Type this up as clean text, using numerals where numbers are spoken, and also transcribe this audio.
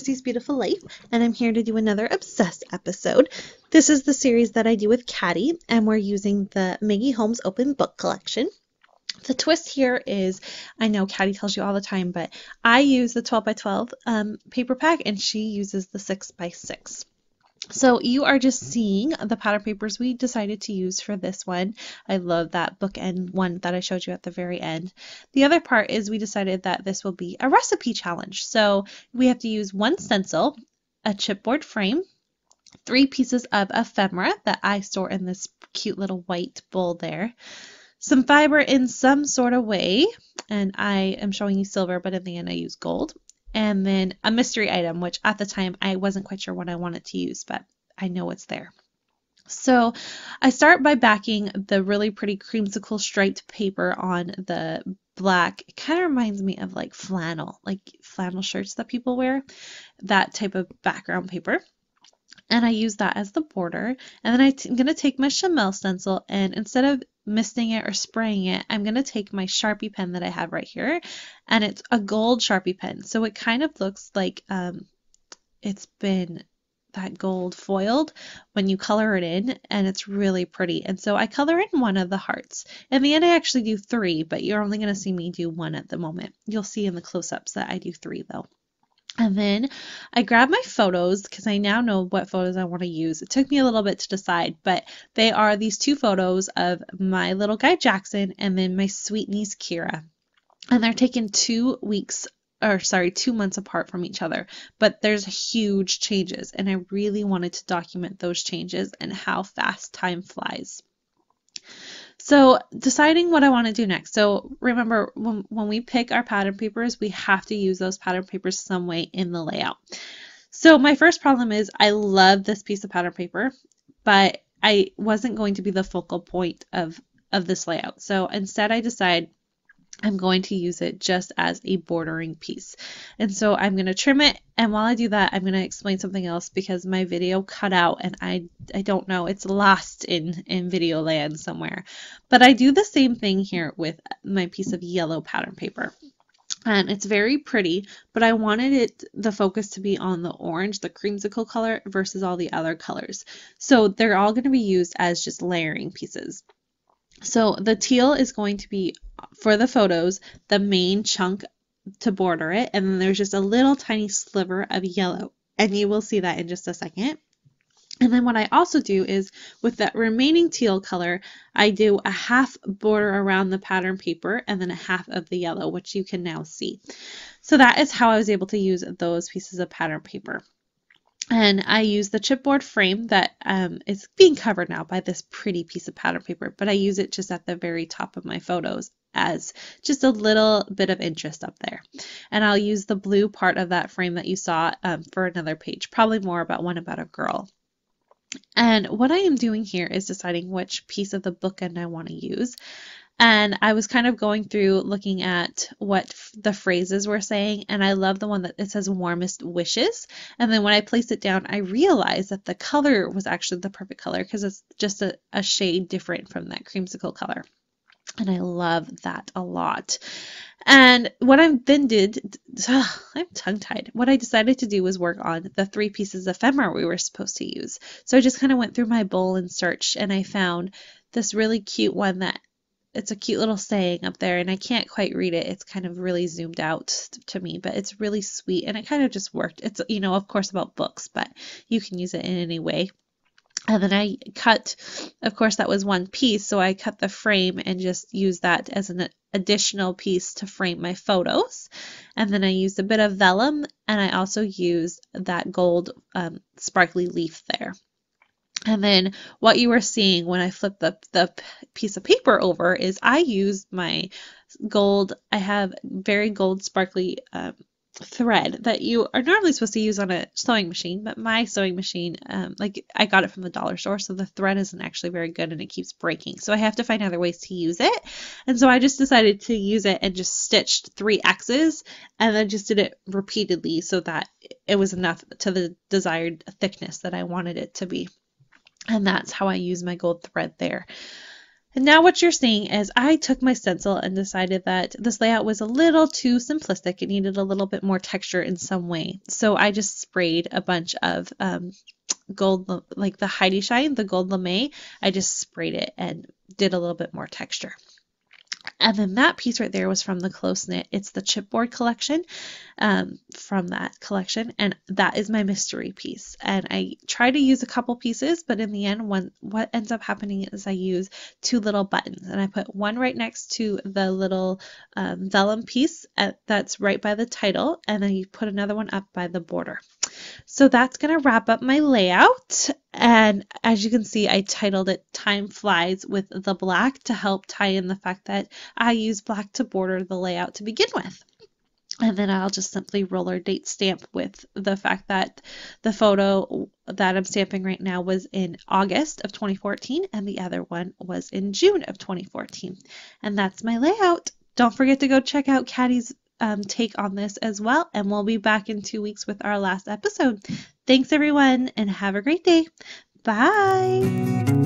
Chrissy's Beautiful Life, and I'm here to do another Obsessed episode. This is the series that I do with Caddy, and we're using the Maggie Holmes Open Book Collection. The twist here is, I know Caddy tells you all the time, but I use the 12 by 12 paper pack, and she uses the 6 by 6. So you are just seeing the pattern papers we decided to use for this one. I love that bookend one that I showed you at the very end. The other part is we decided that this will be a recipe challenge. So we have to use one stencil, a chipboard frame, 3 pieces of ephemera that I store in this cute little white bowl there, some fiber in some sort of way, and I am showing you silver, but in the end I use gold. And then a mystery item, which at the time I wasn't quite sure what I wanted to use, but I know it's there. So I start by backing the really pretty creamsicle striped paper on the black. It kind of reminds me of like flannel shirts that people wear, that type of background paper. And I use that as the border. And then I'm going to take my Chamel stencil, and instead of misting it or spraying it, I'm going to take my Sharpie pen that I have right here, and it's a gold Sharpie pen. So it kind of looks like it's been that gold foiled when you color it in, and it's really pretty. And so I color in one of the hearts. In the end, I actually do 3, but you're only going to see me do 1 at the moment. You'll see in the close-ups that I do 3 though. And then I grab my photos because I now know what photos I want to use. It took me a little bit to decide, but they are these 2 photos of my little guy Jackson and then my sweet niece Kira. And they're taken 2 months apart from each other, but there's huge changes, and I really wanted to document those changes and how fast time flies. So deciding what I want to do next. So remember, when we pick our pattern papers, we have to use those pattern papers some way in the layout. So my first problem is I love this piece of pattern paper, but I wasn't going to be the focal point of this layout. So instead I decide I'm going to use it just as a bordering piece. And so I'm going to trim it, and while I do that, I'm going to explain something else because my video cut out and I don't know, it's lost in video land somewhere. But I do the same thing here with my piece of yellow pattern paper. And it's very pretty, but I wanted the focus to be on the orange, the creamsicle color, versus all the other colors. So they're all going to be used as just layering pieces. So the teal is going to be, for the photos, the main chunk to border it, and then there's just a little tiny sliver of yellow, and you will see that in just a second. And then what I also do is, with that remaining teal color, I do a half border around the pattern paper and then a half of the yellow, which you can now see. So that is how I was able to use those pieces of pattern paper. And I use the chipboard frame that is being covered now by this pretty piece of pattern paper, but I use it just at the very top of my photos as just a little bit of interest up there. And I'll use the blue part of that frame that you saw for another page, probably more about one about a girl. And what I am doing here is deciding which piece of the bookend I want to use. And I was kind of going through looking at what the phrases were saying, and I love the one that it says warmest wishes. And then when I placed it down, I realized that the color was actually the perfect color because it's just a shade different from that creamsicle color. And I love that a lot. And what I then did, I'm tongue-tied. What I decided to do was work on the 3 pieces of ephemera we were supposed to use. So I just kind of went through my bowl and searched, and I found this really cute one that it's a cute little saying up there, and I can't quite read it. It's kind of really zoomed out to me, but it's really sweet, and it kind of just worked. It's, of course, about books, but you can use it in any way. And then I cut, of course, that was one piece, so I cut the frame and just used that as an additional piece to frame my photos. And then I used a bit of vellum, and I also used that gold sparkly leaf there. And then what you were seeing when I flipped the piece of paper over is I used my gold, I have very gold sparkly thread that you are normally supposed to use on a sewing machine, but my sewing machine, I got it from the dollar store, so the thread isn't actually very good and it keeps breaking. So I have to find other ways to use it. And so I just decided to use it and just stitched 3 X's and then just did it repeatedly so that it was enough to the desired thickness that I wanted it to be. And that's how I use my gold thread there. But now what you're seeing is I took my stencil and decided that this layout was a little too simplistic. It needed a little bit more texture in some way. So I just sprayed a bunch of gold, like the Heidi Shine, the gold lame. I just sprayed it and did a little bit more texture. And then that piece right there was from the Close Knit. It's the chipboard collection from that collection. And that is my mystery piece. And I try to use a couple pieces, but in the end, what ends up happening is I use two little buttons. And I put one right next to the little vellum piece that's right by the title. And then you put another one up by the border. So that's going to wrap up my layout. And as you can see, I titled it Time Flies with the black to help tie in the fact that I use black to border the layout to begin with. And then I'll just simply roller date stamp with the fact that the photo that I'm stamping right now was in August of 2014 and the other one was in June of 2014. And that's my layout. Don't forget to go check out Caddy's take on this as well, and we'll be back in 2 weeks with our last episode. Thanks everyone, and have a great day. Bye.